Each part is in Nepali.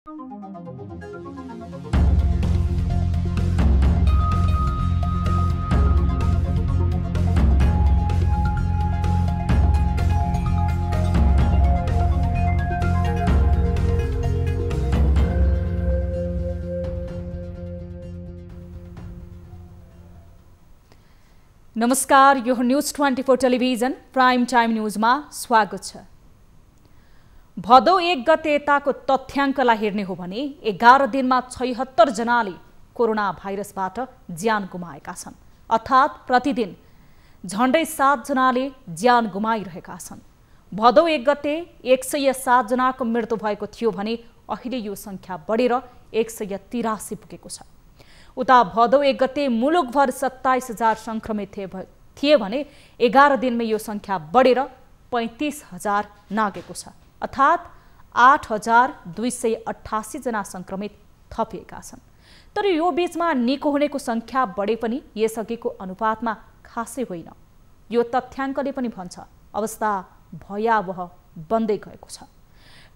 नमस्कार, यो न्यूज 24 टेलिभिजन प्राइम टाइम न्यूजमा स्वागत छ। भदौ 1 गते यताको तथ्याङ्कलाई हेर्ने हो भने 11 दिनमा 76 जनाले कोरोना भाइरसबाट ज्यान गुमाएका छन्। अर्थात् प्रतिदिन झण्डै 7 जनाले ज्यान गुमाइरहेका छन्। भदौ 1 गते 107 जनाको मृत्यु भएको थियो भने अहिले यो संख्या बढेर 183 पुगेको छ। उता भदौ 1 गते मुलुकभर 27,000 संक्रमित थिए भने 11 दिनमै यो संख्या बढेर 35,000 नागेको छ। अर्थात् 8,288 जना संक्रमित थपिएका छन्। तर यो बीचमा निको हुनेको संख्या बढे पनि यसअघिको अनुपातमा खासै होइन। यो तथ्याङ्कले पनि भन्छ अवस्था भयावह बन्दै गएको छ।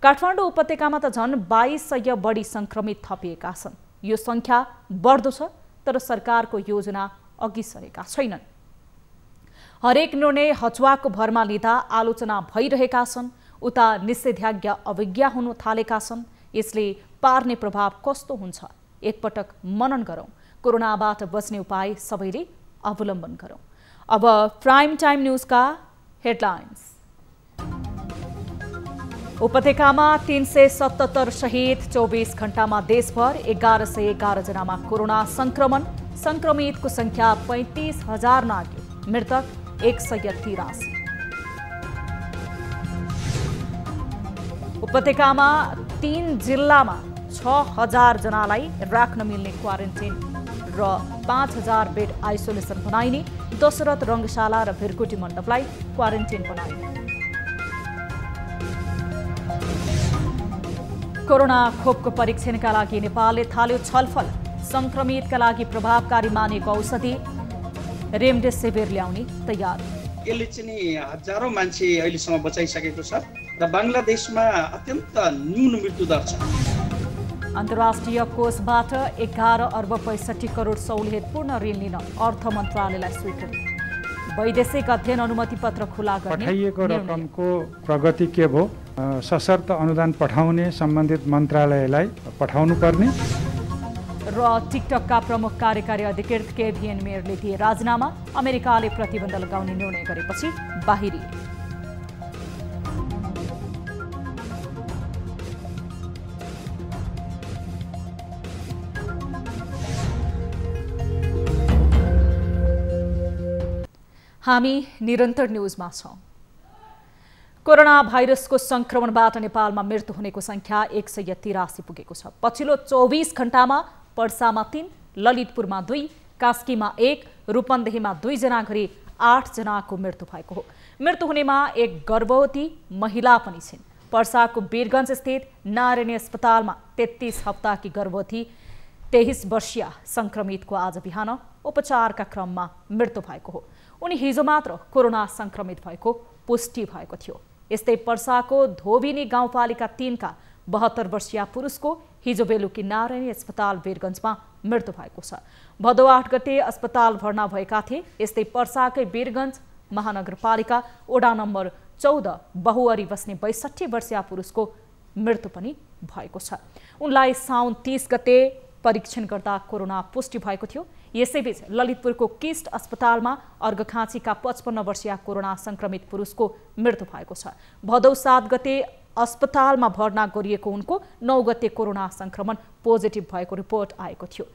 काठमाडौँ उपत्यकामा त झन् 2200 बढी संक्रमित थपिएका छन्। यो संख्या बढ्दो छ, तर सरकारको योजना अघि सरेका छैनन्। हरेक निर्णय हचुवाको भरमा लिँदा आलोचना भइरहेका छन्। उता निषेधाज्ञा अवज्ञा हुन थालेका छन्। यसले पार्ने प्रभाव कस्तो हुन्छ एकपटक मनन गरौँ। कोरोनाबाट बच्ने उपाय सबैले अवलम्बन गरौँ। अब प्राइम टाइम न्यूजका हेडलाइन्स। उपत्यकामा 377 सहित 24 घण्टामा देशभर 1111 जनामा कोरोना संक्रमण। संक्रमितको संख्या 35,000 नाग्यो। मृतक 183। उपत्यकामा 3 जिल्लामा 6,000 जनालाई राख्न मिल्ने क्वारेन्टाइन र 5,000 बेड आइसोलेसन बनाइने। दशरथ रङ्गशाला र भिरकुटी मण्डपलाई क्वारेन्टाइन बनाइने। कोरोना खोपको परीक्षणका लागि नेपालले थाल्यो छलफल। संक्रमितका लागि प्रभावकारी मानेको औषधि रेमडेसिभिर ल्याउने तयारी। यसले चाहिँ हजारौं मान्छे अहिलेसम्म बचाइसकेको छ र बङ्गलादेशमा अत्यन्त न्यून मृत्युदर छ। अन्तर्राष्ट्रिय कोषबाट 11 अर्ब 65 करोड सहुलियतपूर्ण ऋण लिन अर्थ मन्त्रालयलाई स्वीकृति। वैदेशिक अध्ययन अनुमति पत्र खुला गर्ने। पठाइएको रकमको प्रगति के भयो, सशर्त अनुदान पठाउने सम्बन्धित मन्त्रालयलाई पठाउनु पर्ने। र टिकटकका प्रमुख कार्यकारी अधिकृत केभिएन मेयरले दिए राजीनामा। अमेरिकाले प्रतिबन्ध लगाउने निर्णय गरेपछि बाहिरिए। हामी निरन्तर न्यूजमा छौं। कोरोना भाइरसको संक्रमणबाट नेपालमा मृत्यु हुनेको संख्या 183 पुगेको छ। पछिल्लो 24 घण्टामा पर्सामा 3, ललितपुरमा 2, कास्कीमा 1, रूपन्देहीमा 2 जना गरी 8 जनाको मृत्यु भएको हो। मृत्यु हुनेमा एक गर्भवती महिला पनि छिन्। पर्साको वीरगञ्ज स्थित नारायणी अस्पतालमा 33 हप्ताकी गर्भवती 23 वर्षीय संक्रमितको आज बिहान उपचारका क्रममा मृत्यु भएको हो। उनी हिजो मात्र कोरोना संक्रमित भएको पुष्टि भएको थियो। यस्तै पर्साको धोबिनी गाउँपालिका 3 का 72 वर्षीय पुरुषको हिजो बेलुकी नारायणी अस्पताल वीरगञ्जमा मृत्यु भएको छ। भदौ 8 गते अस्पताल भर्ना भएका थिए। यस्तै पर्साकै वीरगञ्ज महानगरपालिका वडा नम्बर 14 बहुअरी बस्ने 62 वर्षीय पुरुषको मृत्यु पनि भएको छ। उनलाई साउन 30 गते परीक्षण गर्दा कोरोना पुष्टि भएको थियो। यसैबीच ललितपुरको किस्ट अस्पतालमा अर्घखाँचीका 55 वर्षीय कोरोना संक्रमित पुरुषको मृत्यु भएको छ। भदौ 7 गते अस्पतालमा भर्ना गरिएको उनको 9 गते कोरोना संक्रमण पोजिटिभ भएको रिपोर्ट आएको थियो।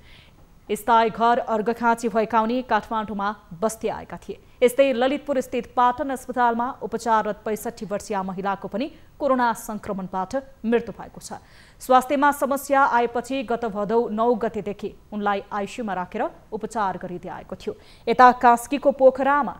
स्थायी घर अर्घखाँची भएका उनी काठमाडौँमा बस्दै आएका थिए। यस्तै ललितपुर स्थित पाटन अस्पतालमा उपचाररत 65 वर्षीय महिलाको पनि कोरोना संक्रमणबाट मृत्यु भएको छ। स्वास्थ्यमा समस्या आएपछि गत भदौ 9 गतेदेखि उनलाई आइसियुमा राखेर उपचार गरिँदै आएको थियो। यता कास्कीको पोखरामा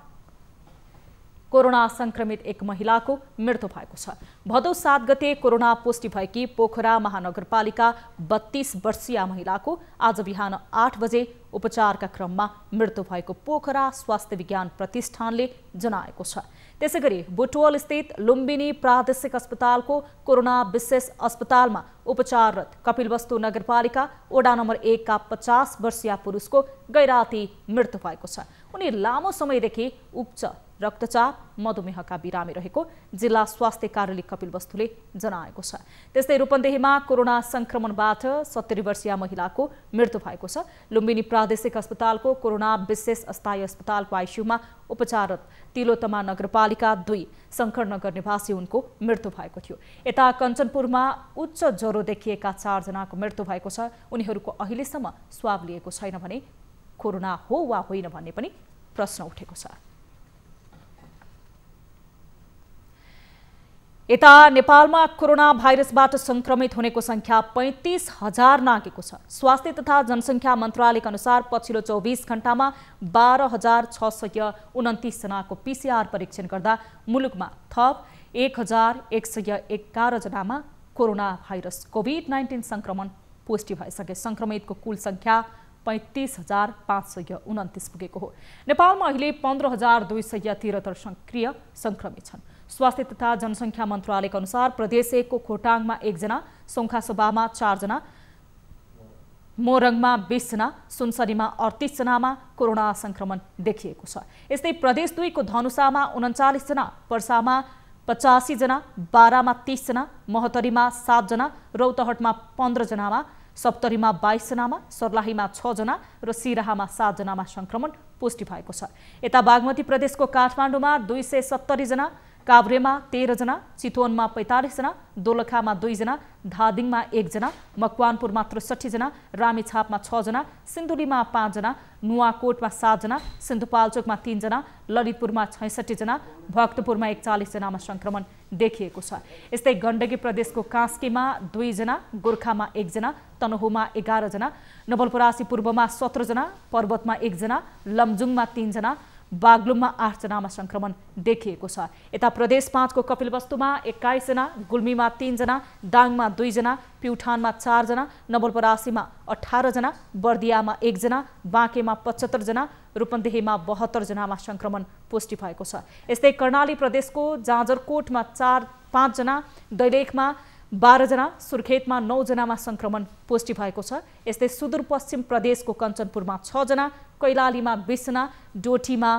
कोरोना संक्रमित एक महिलाको मृत्यु भएको छ। भदौ 7 गते कोरोना पुष्टि भएकी पोखरा महानगरपालिका 32 वर्षीय महिलाको आज बिहान 8 बजे उपचारका क्रममा मृत्यु भएको पोखरा स्वास्थ्य विज्ञान प्रतिष्ठानले जनाएको छ। त्यसैगरी बुटवल स्थित लुम्बिनी प्रादेशिक अस्पतालको कोरोना विशेष अस्पतालमा उपचाररत कपिलवस्तु नगरपालिका वडा नम्बर 1 का 50 वर्षीय पुरुषको गैराती मृत्यु भएको छ। उनी लामो समयदेखि उच्च रक्तचाप मधुमेहका बिरामी रहेको जिल्ला स्वास्थ्य कार्यालय कपिलवस्तुले जनाएको छ। त्यस्तै रूपन्देहीमा कोरोना संक्रमणबाट 70 वर्षीय महिलाको मृत्यु भएको छ। लुम्बिनी प्रादेशिक अस्पतालको कोरोना विशेष अस्थायी अस्पतालको आइसियुमा उपचाररत तिलोत्तमा नगरपालिका 2 शङ्करनगर निवासी उनको मृत्यु भएको थियो। यता कञ्चनपुरमा उच्च ज्वरो देखिएका 4 जनाको मृत्यु भएको छ। उनीहरूको अहिलेसम्म स्वाब लिएको छैन भने कोरोना हो वा होइन भन्ने पनि प्रश्न उठेको छ। यता नेपालमा कोरोना भाइरसबाट संक्रमित हुनेको संख्या 35,000 नागेको छ। स्वास्थ्य तथा जनसङ्ख्या मन्त्रालयका अनुसार पछिल्लो 24 घण्टामा 12,629 जनाको PCR परीक्षण गर्दा मुलुकमा थप 1,111 जनामा कोरोना भाइरस कोभिड-19 संक्रमण पुष्टि भइसके। संक्रमितको कुल संख्या 35,529 पुगेको हो। नेपालमा अहिले 15,273 सक्रिय संक्रमित छन्। स्वास्थ्य तथा जनसङ्ख्या मन्त्रालयका अनुसार प्रदेश 1 को खोटाङमा 1 जना, सङ्खासभामा 4 जना, मोरङमा 20 जना, सुनसरीमा 38 जनामा कोरोना संक्रमण देखिएको छ। यस्तै प्रदेश 2 को धनुषामा 39 जना, पर्सामा 85 जना, बारामा 30 जना, महोत्तरीमा 7 जना, रौतहटमा 15 जनामा, सप्तरीमा 22 जनामा, सर्लाहीमा 6 जना र सिराहामा 7 जनामा संक्रमण पुष्टि भएको छ। यता बागमती प्रदेशको काठमाडौँमा 270 जना, काभ्रेमा 13 जना, चितवनमा 45 जना, दोलखामा 2 जना, धादिङमा 1 जना, मकवानपुरमा 63 जना, रामेछापमा 6 जना, सिन्धुलीमा 5 जना, नुवाकोटमा 7 जना, सिन्धुपाल्चोकमा 3 जना, ललितपुरमा 66 जना, भक्तपुरमा 41 जनामा संक्रमण देखिएको छ। यस्तै गण्डकी प्रदेशको कास्कीमा 2 जना, गोर्खामा 1 जना, तनहुमा 11 जना, नवलपरासी पूर्वमा 17 जना, पर्वतमा 1 जना, लमजुङमा 3 जना, बागलुङमा 8 जनामा संक्रमण देखिएको छ। यता प्रदेश 5 को कपिलवस्तुमा 21 जना, गुल्मीमा 3 जना, दाङमा 2 जना, प्युठानमा 4 जना, नवलपरासीमा 18 जना, बर्दियामा 1 जना, बाँकेमा 75 जना, रूपन्देहीमा 72 जनामा संक्रमण पुष्टि भएको छ। यस्तै कर्णाली प्रदेशको जाजरकोटमा 5 जना, दैलेखमा 12 जना, सुर्खेतमा 9 जनामा संक्रमण पुष्टि भएको छ। यस्तै सुदूरपश्चिम प्रदेशको कञ्चनपुरमा 6 जना, कैलालीमा 20 जना, डोटीमा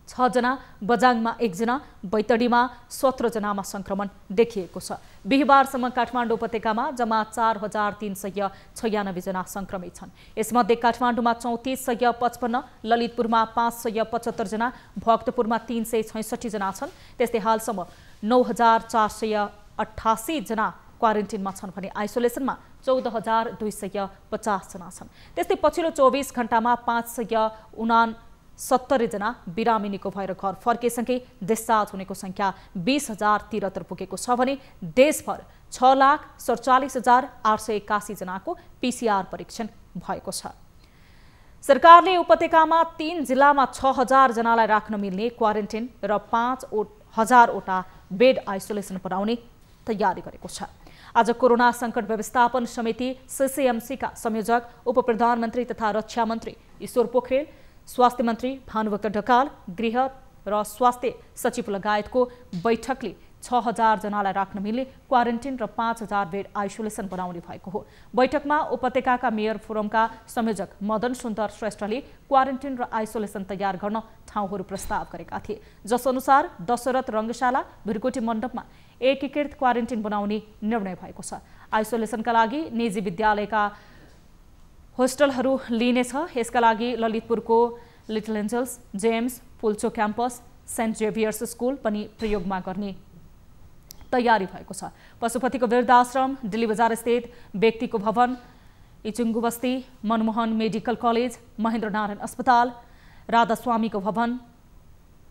6 जना, बजाङमा 1 जना, बैतडीमा 17 जनामा संक्रमण देखिएको छ। बिहिबारसम्म काठमाडौँ उपत्यकामा जम्मा 4,396 जना संक्रमित छन्। यसमध्ये काठमाडौँमा 3,455, ललितपुरमा 575 जना, भक्तपुरमा 366 जना छन्। त्यस्तै हालसम्म 9,488 जना क्वारेन्टिनमा छन् भने आइसोलेसनमा 14,250 जना छन्। त्यस्तै पछिल्लो 24 घण्टामा 569 जना बिरामी निको भएर घर फर्केसँगै डिस्चार्ज हुनेको संख्या 20,073 पुगेको छ भने देशभर 6,47,881 जनाको PCR परीक्षण भएको छ। सरकारले उपत्यकामा 3 जिल्लामा 6,000 जनालाई राख्न मिल्ने क्वारेन्टिन र 5,000 वटा बेड आइसोलेसन बनाउने तयारी गरेको छ। आज कोरोना संकट व्यवस्थापन समिति CCMC का संयोजक उपप्रधानमन्त्री तथा रक्षा मन्त्री ईश्वर पोखरेल, स्वास्थ्य मन्त्री भानुभक्त ढकाल, गृह र स्वास्थ्य सचिव लगायतको बैठकले 6,000 जनालाई राख्न मिल्ने क्वारेन्टिन र 5,000 बेड आइसोलेसन बनाउने भएको हो। बैठकमा उपत्यकाका मेयर फोरमका संयोजक मदन सुन्दर श्रेष्ठले क्वारेन्टिन र आइसोलेसन तयार गर्न ठाउँहरू प्रस्ताव गरेका थिए, जसअनुसार दशरथ रङ्गशाला, भिरकोटी मण्डपमा एकीकृत क्वारेन्टिन बनाउने निर्णय भएको छ। आइसोलेसनका लागि निजी विद्यालयका होस्टलहरू लिइनेछ। यसका लागि ललितपुरको Little Angels, Gems, Pulchowk campus, Saint Xavier's school पनि प्रयोगमा गर्ने तयारी भएको छ। पशुपतिको वृद्धाश्रम, दिल्ली बजार स्थित व्यक्तिको भवन, इचुङ्गु बस्ती, मनमोहन मेडिकल कलेज, महेन्द्रनारायण अस्पताल, राधास्वामीको भवन,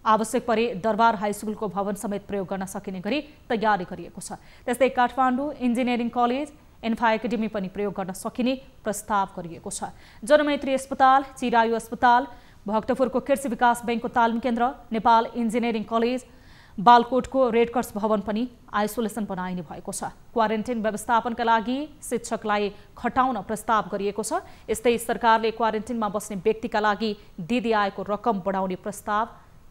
आवश्यक परे दरबार हाई स्कुलको भवन समेत प्रयोग गर्न सकिने गरी तयारी गरिएको छ। त्यस्तै काठमाडौँ इन्जिनियरिङ कलेज, इन्फा एकाडेमी पनि प्रयोग गर्न सकिने प्रस्ताव गरिएको छ। जनमैत्री अस्पताल, चिरायु अस्पताल, भक्तपुरको कृषि विकास बैंकको तालिम केन्द्र, नेपाल इन्जिनियरिङ कलेज, बालकोटको रेडक्रस भवन पनि आइसोलेसन बनाइने भएको छ। क्वारेन्टाइन व्यवस्थापनका लागि शिक्षकलाई खटाउन प्रस्ताव गरिएको छ। यस्तै सरकारले क्वारेन्टाइनमा बस्ने व्यक्तिका लागि दिदी आएको रकम बढाउने प्रस्ताव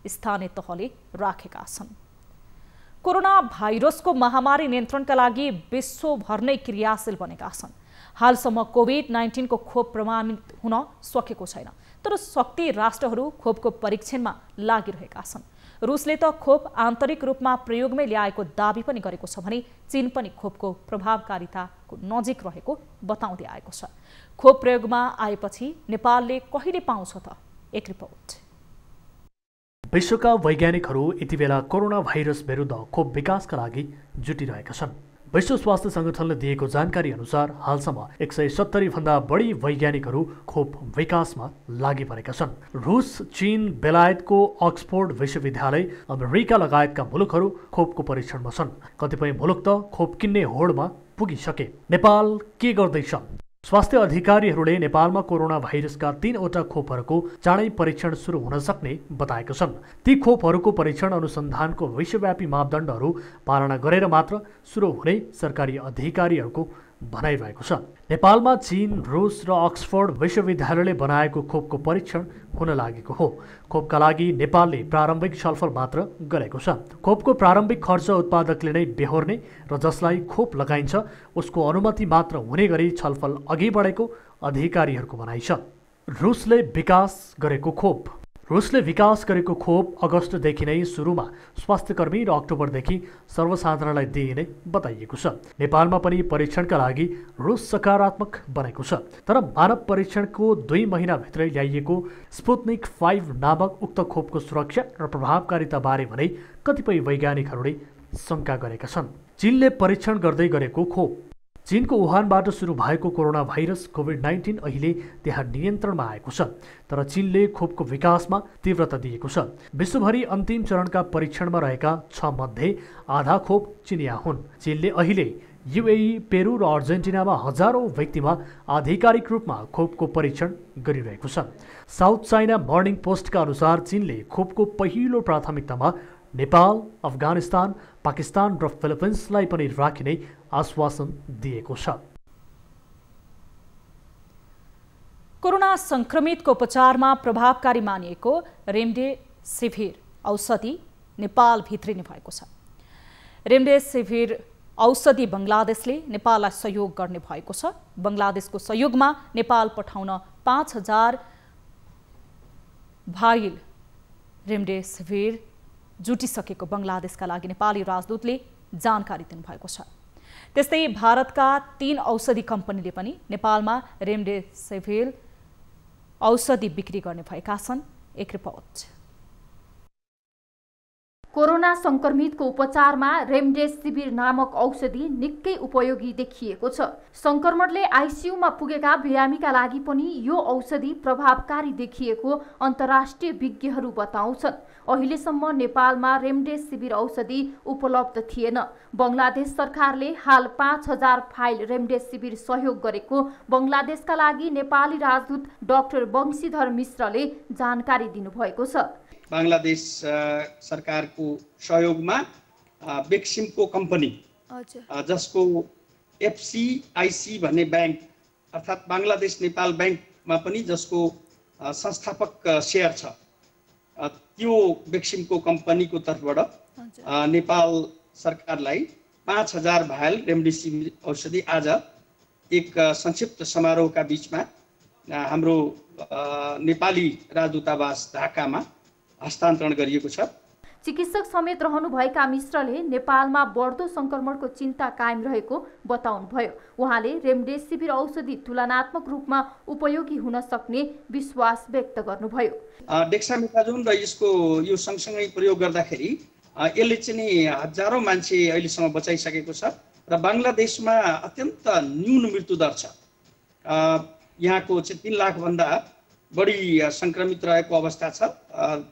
स्थानीय तहले राखेका छन्। कोरोना भाइरसको महामारी नियन्त्रणका लागि विश्वभर नै क्रियाशील बनेका छन्। हालसम्म कोभिड-19 को खोप प्रमाणित हुन सकेको छैन, तर शक्ति राष्ट्रहरू खोपको परीक्षणमा लागिरहेका छन्। रुसले त खोप आन्तरिक रूपमा प्रयोगमै ल्याएको दाबी पनि गरेको छ भने चीन पनि खोपको प्रभावकारिताको नजिक रहेको बताउँदै आएको छ। खोप प्रयोगमा आएपछि नेपालले कहिले पाउँछ त? एक रिपोर्ट। विश्वका वैज्ञानिकहरू यति बेला कोरोना भाइरस विरुद्ध खोप विकासका लागि जुटिरहेका छन्। विश्व स्वास्थ्य संगठनले दिएको जानकारी अनुसार हालसम्म 170 भन्दा बढी वैज्ञानिकहरू खोप विकासमा लागि परेका छन्। रुस, चीन, बेलायतको अक्सफोर्ड विश्वविद्यालय, अमेरिका लगायतका मुलुकहरू खोपको परीक्षणमा छन्। कतिपय मुलुक त खोप किन्ने होडमा पुगिसके। नेपाल के गर्दैछ? स्वास्थ्य अधिकारीहरूले नेपालमा कोरोना भाइरसका 3वटा खोपहरूको चाँडै परीक्षण सुरु हुन सक्ने बताएका छन्। ती खोपहरूको परीक्षण अनुसन्धानको विश्वव्यापी मापदण्डहरू पालना गरेर मात्र सुरु हुने सरकारी अधिकारीहरूको भनाइरहेको छ। नेपालमा चीन, रुस र अक्सफोर्ड विश्वविद्यालयले बनाएको खोपको परीक्षण हुन लागेको हो। खोपका लागि नेपालले प्रारम्भिक छलफल मात्र गरेको छ। खोपको प्रारम्भिक खर्च उत्पादकले नै बेहोर्ने र जसलाई खोप लगाइन्छ उसको अनुमति मात्र हुने गरी छलफल अघि बढेको अधिकारीहरूको भनाइ छ। रुसले विकास गरेको खोप अगस्तदेखि नै सुरुमा स्वास्थ्यकर्मी र अक्टोबरदेखि सर्वसाधारणलाई दिइने बताइएको छ। नेपालमा पनि परीक्षणका लागि रुस सकारात्मक बनेको छ, तर मानव परीक्षणको 2 महिनाभित्रै ल्याइएको स्पुत्निक 5 नामक उक्त खोपको सुरक्षा र प्रभावकारिता बारे भने कतिपय वैज्ञानिकहरूले शङ्का गरेका छन्। चीनले परीक्षण गर्दै गरेको खोप। चीनको वुहानबाट सुरु भएको कोरोना भाइरस कोभिड-19 अहिले त्यहाँ नियन्त्रणमा आएको छ, तर चीनले खोपको विकासमा तीव्रता दिएको छ। विश्वभरि अन्तिम चरणका परीक्षणमा रहेका 6 मध्ये आधा खोप चिनिया हुन्। चीनले अहिले युएई, पेरू र अर्जेन्टिनामा हजारौं व्यक्तिमा आधिकारिक रूपमा खोपको परीक्षण गरिरहेको छ। साउथ चाइना मर्निङ पोस्टका अनुसार चीनले खोपको पहिलो प्राथमिकतामा नेपाल, अफगानिस्तान, पाकिस्तान र फिलिपिन्सलाई पनि राखिने आश्वासन दिएको छ। कोरोना संक्रमितको उपचारमा प्रभावकारी मानिएको रेमडेसिभिर औषधि नेपाल भित्रिने भएको छ। रेमडेसिभिर औषधि बंगलादेशले नेपाललाई सहयोग गर्ने भएको छ। बंगलादेशको सहयोगमा नेपाल पठाउन 5000 भाइल रेमडेसिभिर जुटिसकेको बंगलादेशका लागि नेपाली राजदूतले जानकारी दिनुभएको छ। त्यस्तै भारतका 3 औषधि कम्पनीले पनि नेपालमा रेमडेसिभिर औषधि बिक्री गर्ने भएका छन्। एक रिपोर्ट। कोरोना संक्रमितको उपचारमा रेमडेसिभिर नामक औषधि निकै उपयोगी देखिएको छ। संक्रमणले आइसियुमा पुगेका बिरामीका लागि पनि यो औषधि प्रभावकारी देखिएको अन्तर्राष्ट्रिय विज्ञहरू बताउँछन्। अहिलेसम्म नेपालमा रेमडेसिभिर औषधि उपलब्ध थिएन। बंगलादेश सरकारले हाल 5000 फाइल रेमडेसिभिर सहयोग गरेको बंगलादेशका लागि नेपाली राजदूत डाक्टर वंशीधर मिश्रले जानकारी दिनुभएको छ। बांग्लादेश सरकारको सहयोगमा बेक्सिमको कम्पनी जसको एफसीआईसी भन्ने बैंक अर्थात् बांग्लादेश नेपाल बैंकमा पनि जसको संस्थापक शेयर छ, त्यो बेक्सिमको कम्पनीको तर्फबाट नेपाल सरकारलाई 5000 भायल रेमडेसिभिर औषधि आज एक संक्षिप्त समारोहका बीचमा हाम्रो नेपाली राजदूतावास ढाकामा हस्तान्तरण गरिएको छ। चिकित्सक समेत रहनुभएका मिश्रले नेपालमा बढ्दो संक्रमणको चिन्ता कायम रहेको बताउनुभयो। उहाँले रेमडेसिभिर औषधि तुलनात्मक रूपमा उपयोगी हुन सक्ने विश्वास व्यक्त गर्नुभयो। डेक्सामेथाजोन र यो सँगसँगै प्रयोग गर्दाखेरि यसले चाहिँ हजारौं मान्छे अहिलेसम्म बचाइसकेको छ र बंगलादेशमा अत्यन्त न्यून मृत्युदर छ। यहाँको चाहिँ 3 लाख भन्दा बढी संक्रमित रहेको अवस्था छ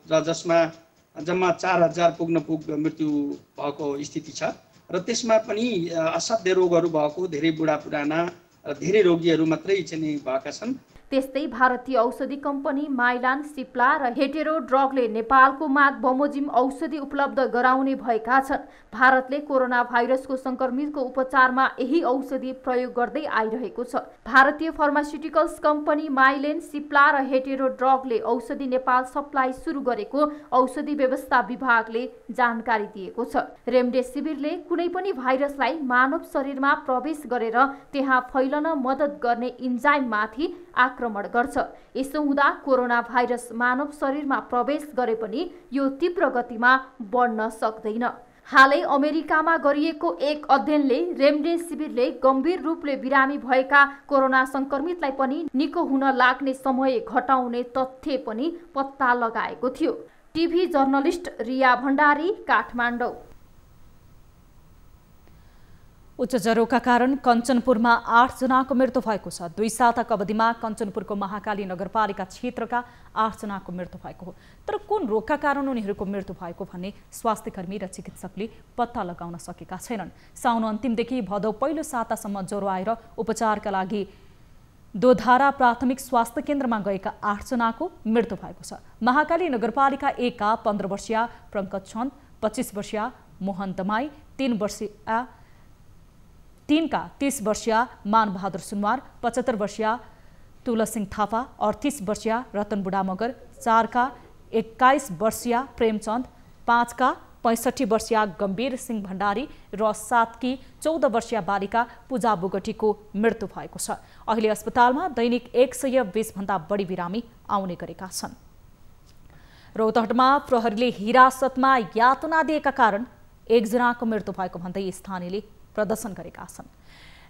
र जसमा जम्मा 4000 पुग मृत्यु भएको स्थिति छ र त्यसमा पनि असाध्य रोगहरू भएको धेरै बुढापुराना र धेरै रोगीहरू मात्रै चाहिँ भएका छन्। त्यस्तै भारतीय औषधि कम्पनी माइलान, सिप्ला र हेटेरो ड्रगले नेपालको माग बमोजिम औषधि उपलब्ध गराउने भएका छन्। भारतले कोरोना भाइरसको संक्रमितको उपचारमा यही औषधि प्रयोग गर्दै आइरहेको छ। भारतीय फार्मास्युटिकल्स कम्पनी माइलेन, सिप्ला र हेटेरो ड्रगले औषधि नेपाल सप्लाई सुरु गरेको औषधि व्यवस्था विभागले जानकारी दिएको छ। रेमडेसिभिरले कुनै पनि भाइरसलाई मानव शरीरमा प्रवेश गरेर त्यहाँ फैलन मद्दत गर्ने इन्जाइममाथि आक्रमण गर्छ। यसो हुँदा कोरोना भाइरस मानव शरीरमा प्रवेश गरे पनि यो तीव्र गतिमा बढ्न सक्दैन। हालै अमेरिकामा गरिएको एक अध्ययनले रेमडेसिभिरले गम्भीर रूपले बिरामी भएका कोरोना संक्रमितलाई पनि निको हुन लाग्ने समय घटाउने तथ्य पनि पत्ता लगाएको थियो। TV journalist Riya Bhandari, Kathmandu. उच्च ज्वरोका कारण कञ्चनपुरमा 8 जनाको मृत्यु भएको छ। 2 साताको अवधिमा कञ्चनपुरको महाकाली नगरपालिका क्षेत्रका 8 जनाको मृत्यु भएको हो। तर कुन रोगका कारण उनीहरूको मृत्यु भएको भन्ने स्वास्थ्यकर्मी र चिकित्सकले पत्ता लगाउन सकेका छैनन्। साउन अन्तिमदेखि भदौ पहिलो सातासम्म ज्वरो आएर उपचारका लागि दोधारा प्राथमिक स्वास्थ्य केन्द्रमा गएका 8 जनाको मृत्यु भएको छ। महाकाली नगरपालिका 1 का 15 वर्षीय प्रङ्कज छन्द, 25 वर्षीय मोहन दमाई, 3 का 30 वर्षीय मानबहादुर सुनवार, 75 वर्षीय तुलसिंह थापा, 38 वर्षीय रतन बुढा मगर, 4 का 21 वर्षीय प्रेमचन्द, 5 का 65 वर्षीय गम्भीर सिंह भण्डारी र 7 की 14 वर्षीय बालिका पूजा बुगटीको मृत्यु भएको छ। अहिले अस्पतालमा दैनिक 120 भन्दा बढी बिरामी आउने गरेका छन्। रौतहटमा प्रहरीले हिरासतमा यातना दिएका कारण 1 जनाको मृत्यु भएको भन्दै स्थानीयले प्रदर्शन गरेका छन्।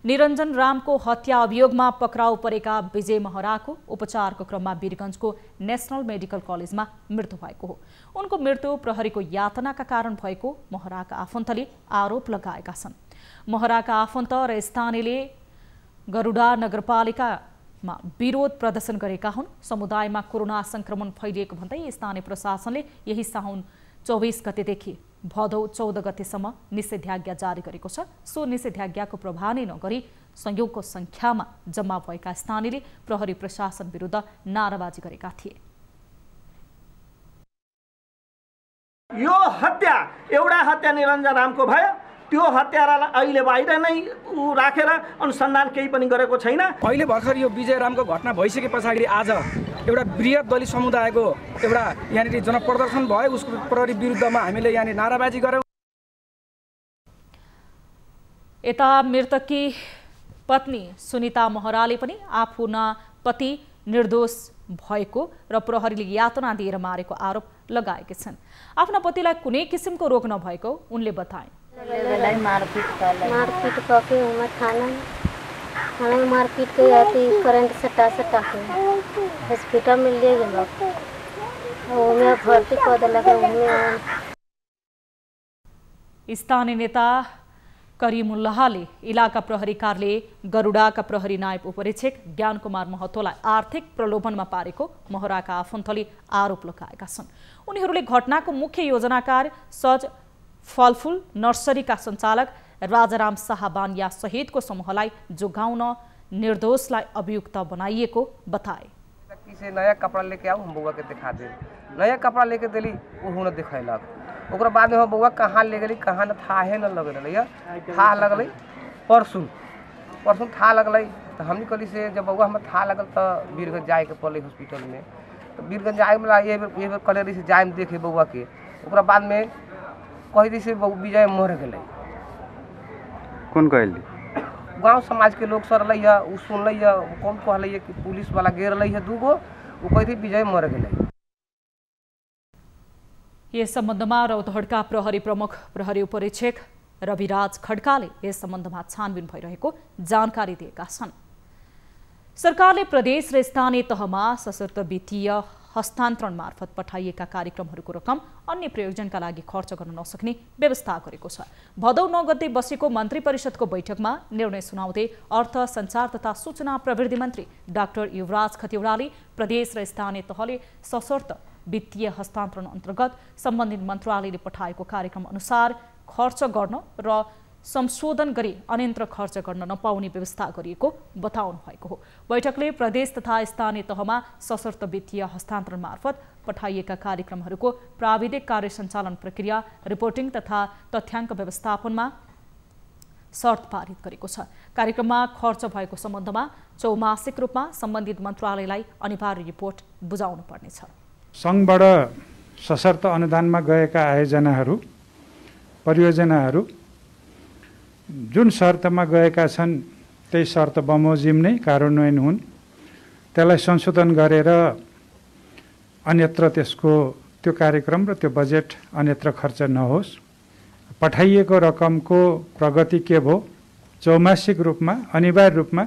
निरञ्जन रामको हत्या अभियोगमा पक्राउ परेका विजय महराको उपचारको क्रममा वीरगञ्जको नेशनल मेडिकल कलेजमा मृत्यु भएको हो। उनको मृत्यु प्रहरीको यातनाका कारण भएको महराका आफन्तले आरोप लगाएका छन्। महराका आफन्त र स्थानीयले गरुडा नगरपालिकामा विरोध प्रदर्शन गरेका हुन्। समुदायमा कोरोना संक्रमण फैलिएको भन्दै स्थानीय प्रशासनले यही साउन 24 गतेदेखि भदौ 14 गतेसम्म निषेधाज्ञा जारी गरेको छ। सो निषेधाज्ञाको प्रभाव नै नगरी संयोगको संख्यामा जम्मा भएका स्थानीयले प्रहरी प्रशासन विरुद्ध नाराबाजी गरेका थिए। यो हत्या एउटा हत्या निरञ्जन रामको भयो। त्यो हत्यारालाई अहिले बाहिर नै राखेर अनुसन्धान केही पनि गरेको छैन। अहिले भर्खर यो विजय रामको घटना भइसके पछाडि आज एउटा बृहत दलित समुदायको एउटा यहाँनिर जनप्रदर्शन भयो। उसको प्रहरी विरुद्धमा हामीले यहाँनिर नाराबाजी गर्यौँ। यता मृतककी पत्नी सुनिता महराले पनि आफ्ना पति निर्दोष भएको र प्रहरीले यातना दिएर मारेको आरोप लगाएकी छन्। आफ्ना पतिलाई कुनै किसिमको रोग नभएको उनले बताए। मारपीट करके उमा थाना में मारपीट के आती करंट सटा के हॉस्पिटल में ले गए। उन्हें भर्ती कर दिला। स्थानीय नेता करिमुल्लाहले इलाका प्रहरी कार्यालय गरुडाका प्रहरी नायब उपरीक्षक ज्ञान कुमार महतोलाई आर्थिक प्रलोभनमा पारेको महराका आफन्तले आरोप लगाएका छन्। उनीहरूले घटनाको मुख्य योजनाकार सज फलफुल नर्सरीका सञ्चालक राजाराम शाहबानिया सहितको समूहलाई जोगाउन निर्दोषलाई अभियुक्त बनाइएको बताए। किसी नया कपड़ा लेके आओ, हम बउआ के दिखा दे। नया कपड़ा लेके दिली वो हुन दिखैलक। ओकरा बाद में हम बउआ कहाँ ले गेली कहाँ न थाहे न लग रही। था लगल परसों था लगल। तो हमने कहली से जब बउआ हम था लगल तो वीरगंज जाए के पड़े हॉस्पिटल में। तो वीरगंज जाए वाला ये कहले रही से जाए देखे बउआ के। ओकरा बाद में कही दी से विजय मर गए। कौन कहली? गांव समाज के लोग सर रही है। सुन रही है कौन कहल कि पुलिस वाला घेर रही है 2 गो। वो कही विजय मर गए। यस सम्बन्धमा रौतहटका प्रहरी प्रमुख प्रहरी उपरीक्षक रविराज खड्काले यस सम्बन्धमा छानबिन भइरहेको जानकारी दिएका छन्। सरकारले प्रदेश र स्थानीय तहमा सशर्त वित्तीय हस्तान्तरण मार्फत पठाइएका कार्यक्रमहरूको रकम अन्य प्रयोजनका लागि खर्च गर्न नसक्ने व्यवस्था गरेको छ। भदौ 9 गते बसेको मन्त्री परिषदको बैठकमा निर्णय सुनाउँदै अर्थ, सञ्चार तथा सूचना प्रविधि मन्त्री डाक्टर युवराज खतिवड़ाले प्रदेश र स्थानीय तहले सशर्त वित्तीय हस्तान्तरण अन्तर्गत सम्बन्धित मन्त्रालयले पठाएको कार्यक्रम अनुसार खर्च गर्न र संशोधन गरी अन्यत्र खर्च गर्न नपाउने व्यवस्था गरिएको बताउनु भएको हो। बैठकले प्रदेश तथा स्थानीय तहमा सशर्त वित्तीय हस्तान्तरण मार्फत पठाइएका कार्यक्रमहरूको प्राविधिक कार्य सञ्चालन प्रक्रिया, रिपोर्टिङ तथा तथ्याङ्क व्यवस्थापनमा शर्त पारित गरेको छ। कार्यक्रममा खर्च भएको सम्बन्धमा चौमासिक रूपमा सम्बन्धित मन्त्रालयलाई अनिवार्य रिपोर्ट बुझाउनु पर्नेछ। सङ्घबाट सशर्त अनुदानमा गएका आयोजनाहरू, परियोजनाहरू जुन शर्तमा गएका छन् त्यही शर्त बमोजिम नै कार्यान्वयन हुन्। त्यसलाई संशोधन गरेर अन्यत्र त्यो कार्यक्रम र त्यो बजेट अन्यत्र खर्च नहोस्। पठाइएको रकमको प्रगति के भयो, चौमासिक रूपमा अनिवार्य रूपमा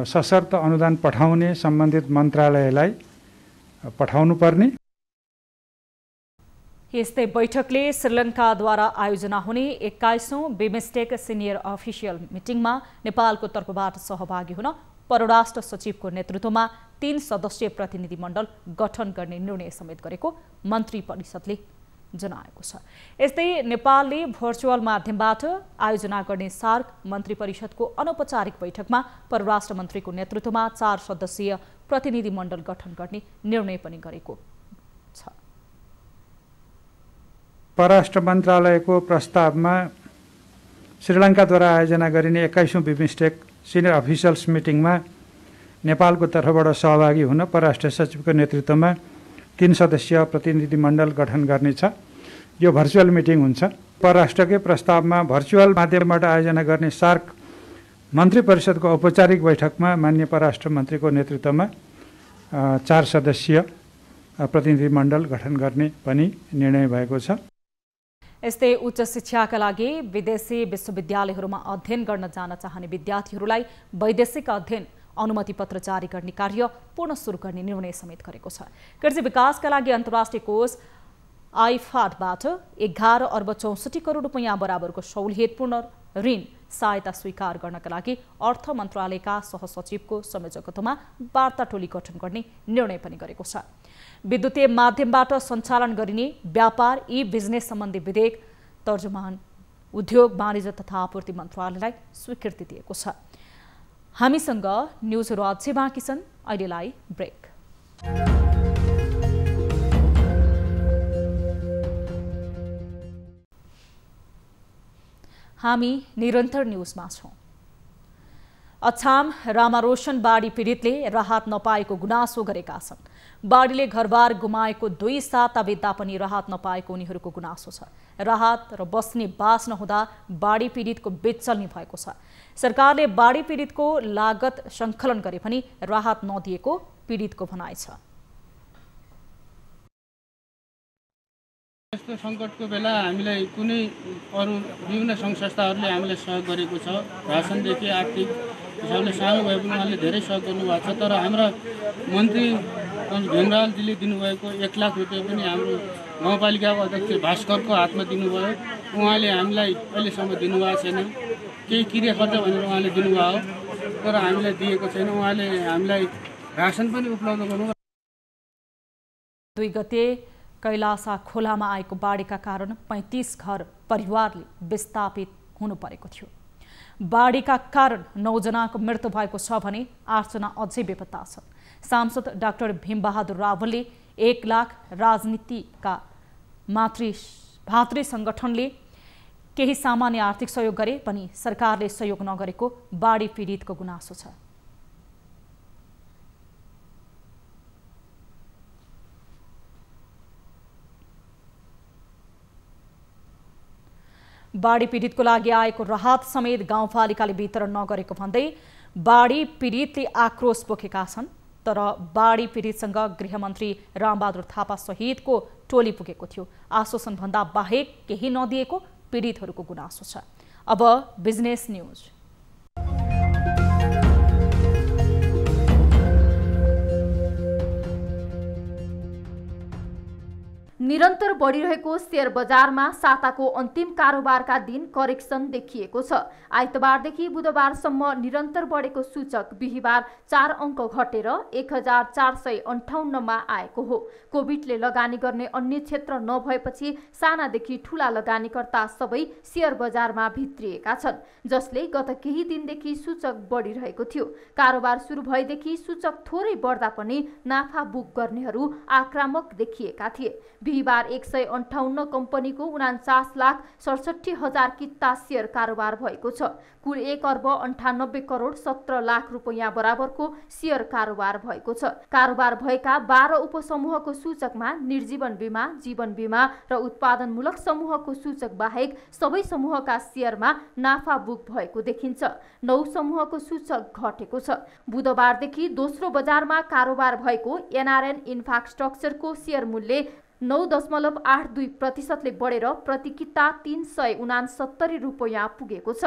सशर्त अनुदान पठाउने सम्बन्धित मन्त्रालयलाई पठाउनु पर्ने। यस्तै बैठकले श्रीलङ्काद्वारा आयोजना हुने 21औं बिमस्टेक सिनियर अफिसियल मिटिङमा नेपालको तर्फबाट सहभागी हुन परराष्ट्र सचिवको नेतृत्वमा 3 सदस्यीय प्रतिनिधिमण्डल गठन गर्ने निर्णय समेत गरेको मन्त्री परिषदले जनाएको छ। यस्तै नेपालले भर्चुअल माध्यमबाट आयोजना गर्ने सार्क मन्त्री परिषदको अनौपचारिक बैठकमा परराष्ट्र मन्त्रीको नेतृत्वमा 4 सदस्यीय प्रतिनिधिमण्डल गठन गर्ने निर्णय पनि गरेको छ। परराष्ट्र मन्त्रालयको प्रस्तावमा श्रीलङ्काद्वारा आयोजना गरिने 21औं बिमस्टेक सिनियर अफिसियल्स मिटिङमा नेपालको तर्फबाट सहभागी हुन परराष्ट्र सचिवको नेतृत्वमा 3 सदस्यीय प्रतिनिधिमण्डल गठन गर्नेछ। यो भर्चुअल मिटिङ हुन्छ। परराष्ट्रकै प्रस्तावमा भर्चुअल माध्यमबाट आयोजना गर्ने सार्क मन्त्री परिषदको औपचारिक बैठकमा माननीय परराष्ट्र मन्त्रीको नेतृत्वमा 4 सदस्यीय प्रतिनिधिमण्डल गठन गर्ने पनि निर्णय भएको छ। यस्तै उच्च शिक्षाका लागि विदेशी विश्वविद्यालयहरूमा अध्ययन गर्न जान चाहने विद्यार्थीहरूलाई वैदेशिक अध्ययन अनुमति पत्र जारी गर्ने कार्य पुनः सुरु गर्ने निर्णय समेत गरेको छ। कृषि विकासका लागि अन्तर्राष्ट्रिय कोष आइफाडबाट 11 अर्ब 64 करोड रुपैयाँ बराबरको सहुलियतपूर्ण ऋण सहायता स्वीकार गर्नका लागि अर्थ मन्त्रालयका सहसचिवको संयोजकत्वमा वार्ता टोली गठन गर्ने निर्णय पनि गरेको छ। विद्युतीय माध्यमबाट सञ्चालन गरिने व्यापार ई बिजनेस सम्बन्धी विधेयक तर्जुमान उद्योग, वाणिज्य तथा आपूर्ति मन्त्रालयलाई स्वीकृति दिएको छ। हामीसँग न्युजहरू अझै बाँकी छन्, अहिलेलाई ब्रेक। हामी निरन्तर न्युजमा छौं। अछाम रामारोशन बाढी पीडितले राहत नपाएको गुनासो गरेका छन्। बाढीले घरबार गुमाएको 2 साता बित्दा पनि राहत नपाएको उनीहरूको गुनासो छ। राहत र बस्ने बास नहुँदा बाढी पीडितको बेचल्नी भएको छ। सरकारले बाढी पीडितको लागत सङ्कलन गरे पनि राहत नदिएको पीडितको भनाइ छ। यस्तो सङ्कटको बेला हामीलाई कुनै अरू विभिन्न सङ्घ संस्थाहरूले हामीलाई सहयोग गरेको छ। रासनदेखि आर्थिक हिसाबले सानो भए पनि उहाँले धेरै सहयोग गर्नुभएको छ। तर हाम्रा मन्त्री भेमरालजीले दिनुभएको 1 लाख रुपियाँ पनि हाम्रो गाउँपालिकाको अध्यक्ष भास्करको हातमा दिनुभयो। उहाँले हामीलाई अहिलेसम्म दिनुभएको छैन। केही क्रिया खर्च भनेर उहाँले दिनुभयो तर हामीलाई दिएको छैन। उहाँले हामीलाई रासन पनि उपलब्ध गर्नु। 2 गते कैलासा खोलामा आएको बाढीका कारण 35 घर परिवारले विस्थापित हुनु परेको थियो। बाढीका कारण 9 जनाको मृत्यु भएको छ भने 8 जना अझै बेपत्ता छन्। सांसद डाक्टर भीमबहादुर रावलले 1 लाख राजनीतिका भातृ संगठनले केही सामान्य आर्थिक सहयोग गरे पनि सरकारले सहयोग नगरेको बाढी पीडितको गुनासो छ। बाढी पीडितको लागि आएको राहत समेत गाउँपालिकाले वितरण नगरेको भन्दै बाढी पीडितले आक्रोश पोखेका छन्। तर बाढी पीडितसँग गृहमन्त्री रामबहादुर थापा सहितको टोली पुगेको थियो। आश्वासन भन्दा बाहेक केही नदिएको पीडितहरूको गुनासो छ। अब बिजनेस न्युज। निरन्तर बढिरहेको शेयर बजारमा साताको अन्तिम कारोबारका दिन करेक्सन देखिएको छ। आइतबारदेखि बुधबारसम्म निरन्तर बढेको सूचक बिहीबार 4 अङ्क घटेर 1458 मा आएको हो। कोभिडले लगानी गर्ने अन्य क्षेत्र नभएपछि सानादेखि ठूला लगानीकर्ता सबै शेयर बजारमा भित्रिएका छन्, जसले गत केही दिनदेखि सूचक बढिरहेको थियो। कारोबार सुरु भएदेखि सूचक थोरै बढ्दा पनि नाफा बुक गर्नेहरू आक्रामक देखिएका थिए। बिहीबार 158 कम्पनीको 49,67,000 किता शेयर कारोबार भएको छ। कुल 1,98,17,00,00,000 रुपैयाँ बराबरको शेयर कारोबार भएको छ। कारोबार भएका 12 उपसमूहको सूचकमा निर्जीवन बीमा, जीवन बीमा र उत्पादनमूलक समूहको सूचक बाहेक सबै समूहका शेयरमा नाफा बुक भएको देखिन्छ। 9 समूहको सूचक घटेको छ। बुधबारदेखि दोस्रो बजारमा कारोबार भएको एनआरएन इन्फ्रास्ट्रक्चरको शेयर मूल्य 9.82% बढेर प्रति किता 369 रुपैयाँ पुगेको छ।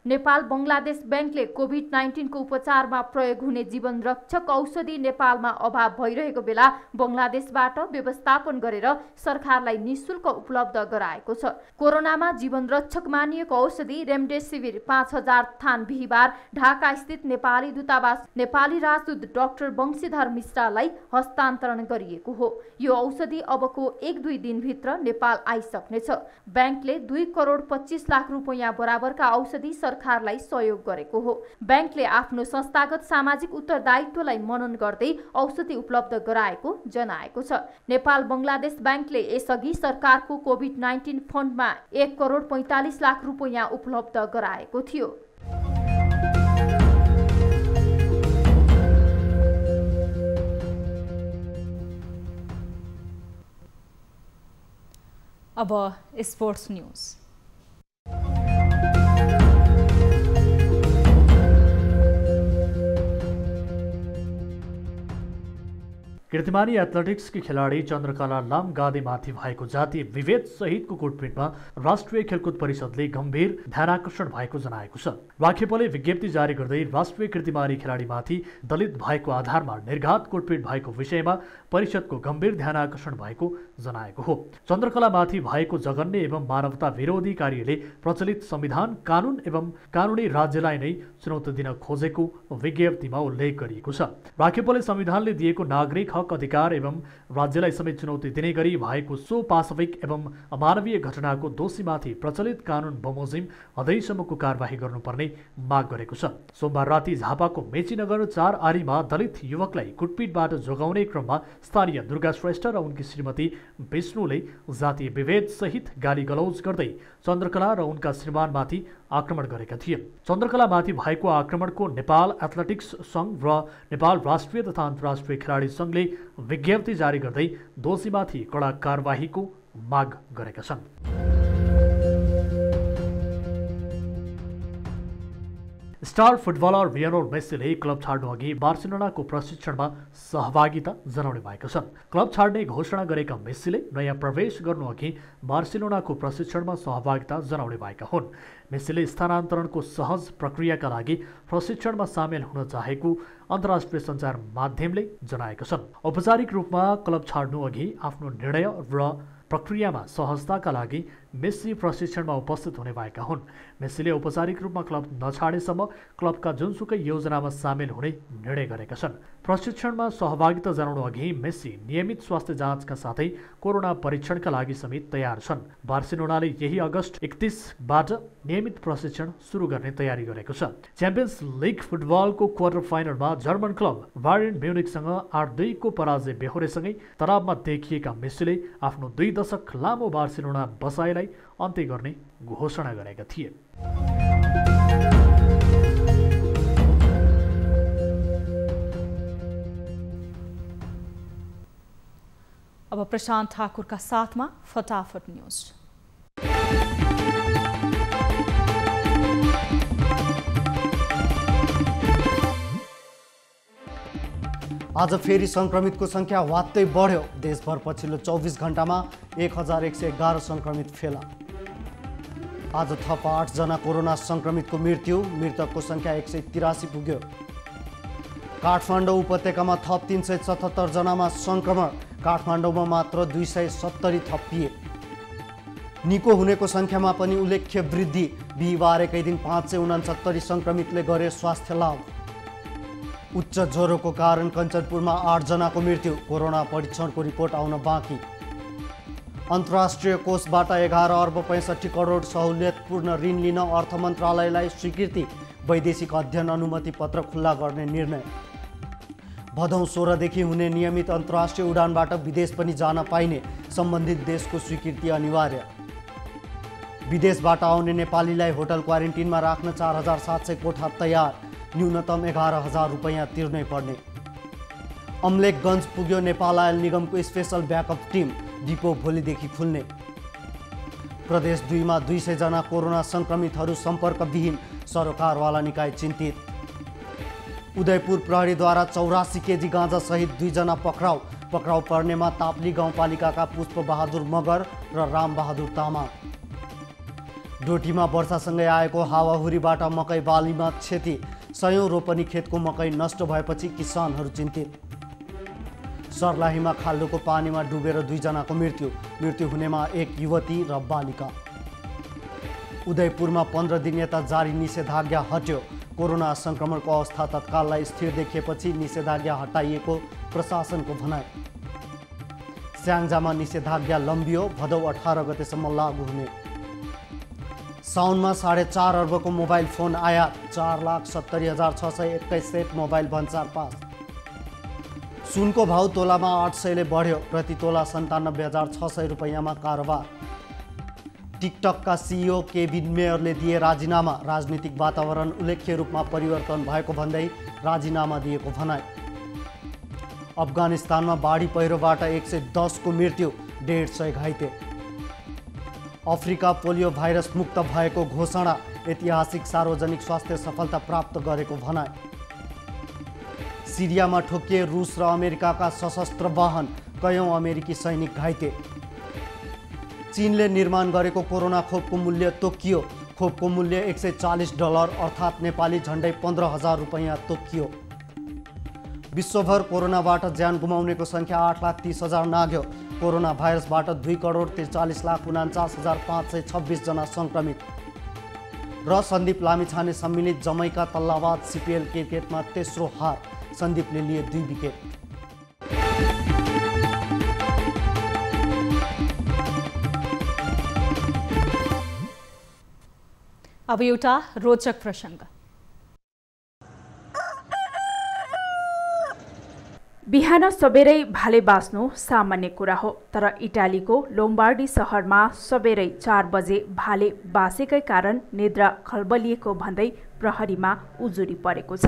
नेपाल बंगलादेश बैंकले कोभिड-19 को उपचारमा प्रयोग हुने जीवन रक्षक औषधि नेपालमा अभाव भइरहेको बेला बंगलादेशबाट व्यवस्थापन गरेर सरकारलाई निशुल्क उपलब्ध गराएको छ। कोरोनामा जीवन रक्षक मानिएको औषधि रेमडेसिभिर 5000 थान बिहीबार ढाका स्थित नेपाली दूतावास नेपाली राजदूत डाक्टर वंशीधर मिश्रालाई हस्तान्तरण गरिएको हो। यो औषधि अबको 1-2 दिनभित्र नेपाल आइसक्नेछ। बैंकले 2,25,00,000 रुपैयाँ बराबरका औषधि सरकारलाई सहयोग गरेको हो। बैंकले आफ्नो संस्थागत सामाजिक उत्तरदायित्वलाई मनन गर्दै औषधि उपलब्ध गराएको जनाएको छ। नेपाल बंगलादेश बैंकले यसअघि सरकारको कोभिड-19 फन्डमा 1,45,00,000 रुपैयाँ उपलब्ध गराएको थियो। अब स्पोर्ट्स न्यूज। कीर्तिमानी एथलेटिक्सकी खेलाडी चन्द्रकला लामगादेमाथि भएको जातीय विभेद सहितको कुटपिटमा राष्ट्रिय खेलकुद परिषदले गम्भीर ध्यानाकर्षण भएको जनाएको छ। राखेपले विज्ञप्ति जारी गर्दै राष्ट्रिय कीर्तिमानी खेलाडीमाथि दलित भएको आधारमा निर्घात कुटपिट भएको विषयमा परिषदको गम्भीर ध्यानाकर्षण भएको जनाएको हो। चन्द्रकलामाथि भएको जघन्य एवं मानवता विरोधी कार्यले प्रचलित संविधान, कानुन एवं कानुनी राज्यलाई नै चुनौती दिन खोजेको विज्ञप्तिमा उल्लेख गरिएको छ। राखेपले संविधानले दिएको नागरिक हक अधिकार एवं राज्यलाई समेत चुनौती दिने गरी भएको सो पाशविक एवं अमानवीय घटनाको दोषीमाथि प्रचलित कानुन बमोजिम अझैसम्मको कारबाही गर्नुपर्ने माग गरेको छ। सोमबार राति झापाको मेचीनगर 4 आरीमा दलित युवकलाई कुटपिटबाट जोगाउने क्रममा स्थानीय दुर्गा श्रेष्ठ र उनकी श्रीमती विष्णुले जातीय विभेद सहित गाली गलौज गर्दै चन्द्रकला र उनका श्रीमानमाथि आक्रमण गरेका थिए। चन्द्रकलामाथि भएको आक्रमणको नेपाल एथलेटिक्स संघ र नेपाल राष्ट्रिय तथा अन्तर्राष्ट्रिय खेलाडी संघले विज्ञप्ति जारी गर्दै दोषीमाथि कडा कारबाहीको माग गरेका छन्। स्टार फुटबलर लियोनल मेस्सीले क्लब छाड्नु अघि बार्सिलोनाको प्रशिक्षणमा सहभागिता जनाउने भएका छन्। क्लब छाड्ने घोषणा गरेका मेस्सीले नयाँ प्रवेश गर्नु अघि बार्सिलोनाको प्रशिक्षणमा सहभागिता जनाउने भएका हुन्। मेस्सीले स्थानान्तरणको सहज प्रक्रियाका लागि प्रशिक्षणमा सामेल हुन चाहेको अन्तर्राष्ट्रिय सञ्चार माध्यमले जनाएका छन्। औपचारिक रूपमा क्लब छाड्नु अघि आफ्नो निर्णय र प्रक्रियामा सहजताका लागि मेस्सी प्रशिक्षणमा उपस्थित हुने भएका हुन्। मेस्सीले औपचारिक रूपमा क्लब नछाडेसम्म क्लबका जुनसुकै योजनामा सामेल हुने निर्णय गरेका छन्। प्रशिक्षणमा सहभागिता जनाउनु अघि मेस्सी नियमित स्वास्थ्य जाँचका साथै कोरोना परीक्षणका लागि समेत तयार छन्। बार्सिलोनाले यही अगस्त 31बाट नियमित प्रशिक्षण सुरु गर्ने तयारी गरेको छ। च्याम्पियन्स लिग फुटबलको क्वार्टर फाइनलमा जर्मन क्लब बायर्न म्युनिखसँग 8-2 को पराजय बेहोरेसँगै तनावमा देखिएका मेस्सीले आफ्नो 2 दशक लामो बार्सिलोना बसाइलाई अन्त्य गर्ने घोषणा गरेका थिए। अब प्रशान्त ठाकुरका साथमा फटाफट न्यूज। आज फेरि संक्रमितको संख्या वात्तै बढ्यो। देशभर पछिल्लो 24 घण्टामा 1111 संक्रमित फेला। आज थप 8 जना कोरोना संक्रमितको मृत्यु, मृतकको संख्या 183 पुग्यो। काठमाडौँ उपत्यकामा थप 377 जनामा सङ्क्रमण, काठमाडौँमा मात्र 270 थपिए। निको हुनेको सङ्ख्यामा पनि उल्लेख्य वृद्धि, बिहिबार एकै दिन 569 सङ्क्रमितले गरे स्वास्थ्य लाभ। उच्च ज्वरोको कारण कञ्चनपुरमा 8 जनाको मृत्यु, कोरोना परीक्षणको रिपोर्ट आउन बाँकी। अन्तर्राष्ट्रिय कोषबाट 11 अर्ब 65 करोड सहुलियतपूर्ण ऋण लिन अर्थ मन्त्रालयलाई स्वीकृति, वैदेशिक अध्ययन अनुमति पत्र खुल्ला गर्ने निर्णय। भदौ 16 देखि हुने नियमित अन्तर्राष्ट्रिय उडानबाट विदेश पनि जान पाइने, सम्बन्धित देशको स्वीकृति अनिवार्य। विदेशबाट आउने नेपालीलाई होटल क्वारेन्टिनमा राख्न 4700 कोठा तयार, न्यूनतम 11,000 रुपैयाँ तिर्नै पर्ने। अम्लेखगञ्ज पुग्यो नेपाल आयल निगमको स्पेशल ब्याकअप टिम, डिपो भोलिदेखि खुल्ने। प्रदेश 2 मा 200 जना कोरोना सङ्क्रमितहरू सम्पर्कविहीन, सरोकारवाला निकाय चिन्तित। उदयपुर प्रहरीद्वारा 84 केजी गाँजा सहित 2 जना पक्राउ पर्नेमा ताप्ली गाउँपालिकाका पुष्पबहादुर मगर र रामबहादुर तामाङ। डोटीमा वर्षासँगै आएको हावाहुरीबाट मकै बालीमा क्षति, 100 रोपनी खेतको मकै नष्ट भएपछि किसानहरू चिन्तित। सर्लाहीमा खाल्डोको पानीमा डुबेर 2 जनाको मृत्यु हुनेमा 1 युवती र बालिका। उदयपुरमा 15 दिन यता जारी निषेधाज्ञा हट्यो, कोरोना सङ्क्रमणको अवस्था तत्काललाई स्थिर देखिएपछि निषेधाज्ञा हटाइएको प्रशासनको भनाइ। स्याङ्जामा निषेधाज्ञा लम्बियो, भदौ 18 गतेसम्म लागू हुने। साउनमा 4.5 अर्बको मोबाइल फोन आयात, 4,70,621 सेट मोबाइल भन्सार पास। सुनको भाउ तोलामा 800ले बढ्यो, प्रति तोला 97,600 रुपैयाँमा कारोबार। टिकटकका सिइओ केभिन मेयरले दिए राजीनामा, राजनीतिक वातावरण उल्लेख्य रूपमा परिवर्तन भएको भन्दै राजीनामा दिएको भनाइ। अफगानिस्तानमा बाढी पहिरोबाट 110 को मृत्यु, 150 घाइते। अफ्रिका पोलियो भाइरस मुक्त भएको घोषणा, ऐतिहासिक सार्वजनिक स्वास्थ्य सफलता प्राप्त गरेको भनाइ। सिरियामा ठोकिए रुस र अमेरिकाका सशस्त्र वाहन, कयौं अमेरिकी सैनिक घाइते। चीनले निर्माण गरेको कोरोना खोपको मूल्य तोकियो, खोपको मूल्य $140 अर्थात् नेपाली झन्डै 15,000 रुपैयाँ तोकियो। विश्वभर कोरोनाबाट ज्यान गुमाउनेको सङ्ख्या 8,30,000 नाग्यो, कोरोना भाइरसबाट 2,43,49,526 जना सङ्क्रमित। र सन्दीप लामिछाने सम्मिलित जमैका तल्लावाद सिपिएल क्रिकेटमा तेस्रो हार, सन्दीपले लिए 2 विकेट। अब एउटा रोचक प्रसङ्ग। बिहान सबेरै भाले बाँच्नु सामान्य कुरा हो, तर इटालीको लोम्बार्डी सहरमा सबेरै 4 बजे भाले बाँसेकै कारण निद्रा खलबलिएको भन्दै प्रहरीमा उजुरी परेको छ।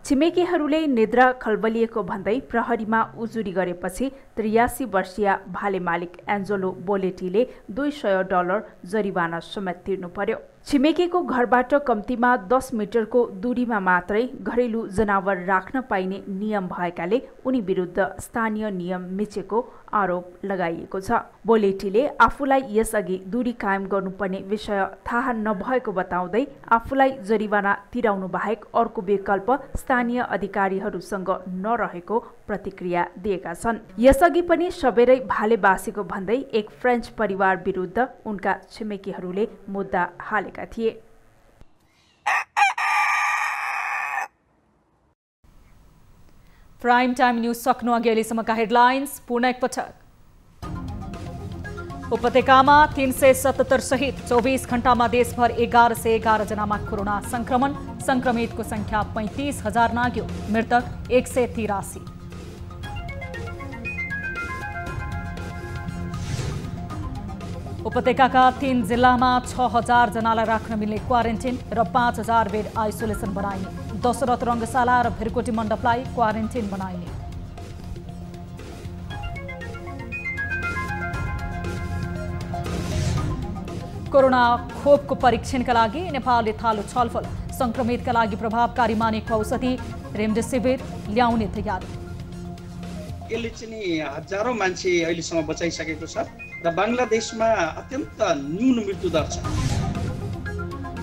छिमेकीहरूले निद्रा खलबलिएको भन्दै प्रहरीमा उजुरी गरेपछि 83 वर्षीय भाले मालिक एन्जलो बोलेटीले $200 जरिवाना समेत तिर्नु पर्यो। छिमेकीको घरबाट कम्तीमा 10 मिटरको दूरीमा मात्रै घरेलु जनावर राख्न पाइने नियम भएकाले उनी विरुद्ध स्थानीय नियम मिचेको आरोप लगाइएको छ। बोलेटीले आफूलाई यसअघि दूरी कायम गर्नुपर्ने विषय थाहा नभएको बताउँदै आफूलाई जरिवाना तिराउनु बाहेक अर्को विकल्प स्थानीय अधिकारीहरूसँग नरहेको प्रतिक्रिया दिएका छन्। यसअघि पनि सबेरै भाले बाँसेको भन्दै एक फ्रेन्च परिवार विरुद्ध उनका छिमेकीहरूले मुद्दा हालेका थिए। प्राइम टाइम न्यूज सक्नु अघि अहिलेसम्मका हेडलाइन्स पुनः एकपटक। उपत्यकामा 377 सहित 24 घण्टामा देशभर 1111 जनामा कोरोना संक्रमण, संक्रमितको संख्या 35,000 नाग्यो, मृतक 183। उपत्यकाका 3 जिल्लामा 6,000 जनालाई राख्न मिल्ने क्वारेन्टिन र 5,000 बेड आइसोलेसन बनाइने। दशरथ रङ्गशाला र भिरकोटी मण्डपलाई क्वारेन्टिन बनाइने। कोरोना खोपको परीक्षणका लागि नेपालले थाल्यो छलफल, संक्रमितका लागि प्रभावकारी मानेको औषधि रेमडेसिभिर ल्याउने तयारी। यसले चाहिँ हजारौं मान्छे अहिलेसम्म बचाइसकेको छ र बङ्गलादेशमा अत्यन्त न्यून मृत्युदर छ।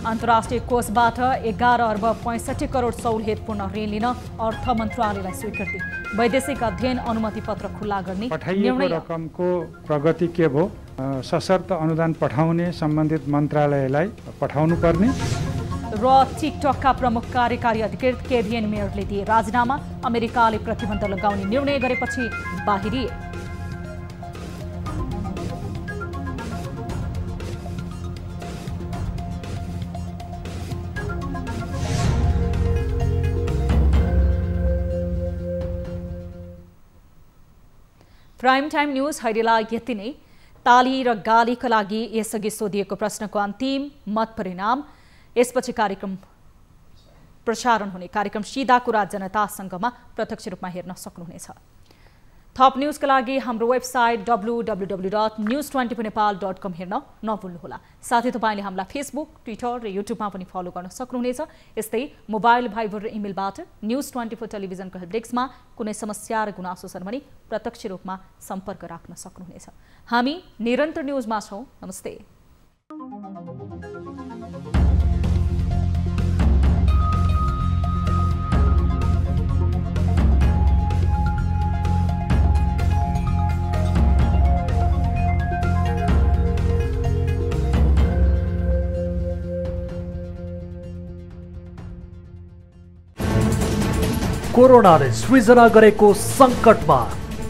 अन्तर्राष्ट्रिय कोषबाट 11 अर्ब 65 करोड सहुलियतपूर्ण ऋण लिन अर्थ मन्त्रालयलाई स्वीकृति। वैदेशिक अध्ययन अनुमति पत्र खुल्ला गर्ने पठाइएको रकमको प्रगति के भयो, सशर्त अनुदान पठाउने सम्बन्धित मन्त्रालयलाई पठाउनु पर्ने। र टिकटकका प्रमुख कार्यकारी अधिकृत केभिएन मेयरले दिए राजीनामा। अमेरिकाले प्रतिबन्ध लगाउने निर्णय गरेपछि बाहिरिए। प्राइम टाइम न्यूज हरिला यति नै। ताली र गालीका लागि यसअघि सोधिएको प्रश्नको अन्तिम मत परिणाम यसपछि कार्यक्रम प्रसारण हुने कार्यक्रम सीधा कुरा जनतासँगमा प्रत्यक्ष रूपमा हेर्न सक्नुहुनेछ। थप न्यूजका लागि हाम्रो वेबसाइट www.news24nepal.com हेर्न नभुल्नुहोला। साथै तपाईले हामीलाई फेसबुक, ट्विटर र युट्युबमा पनि फलो गर्न सक्नुहुनेछ। यस्तै मोबाइल, भाइबर र इमेलबाट न्यूज 24 टेलिभिजनको हेल्प डेस्कमा कुनै समस्या र गुनासो छन् भने प्रत्यक्ष रूपमा सम्पर्क राख्न सक्नुहुनेछ। हामी निरन्तर न्यूजमा छौं। नमस्ते। कोरोनाले सृजना गरेको संकटमा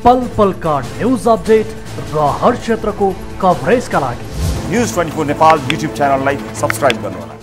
पल पलका न्यूज अपडेट र हर क्षेत्रको कभरेजका लागि न्यूज 24 नेपाल युट्युब च्यानललाई सब्स्क्राइब गर्नुहोला।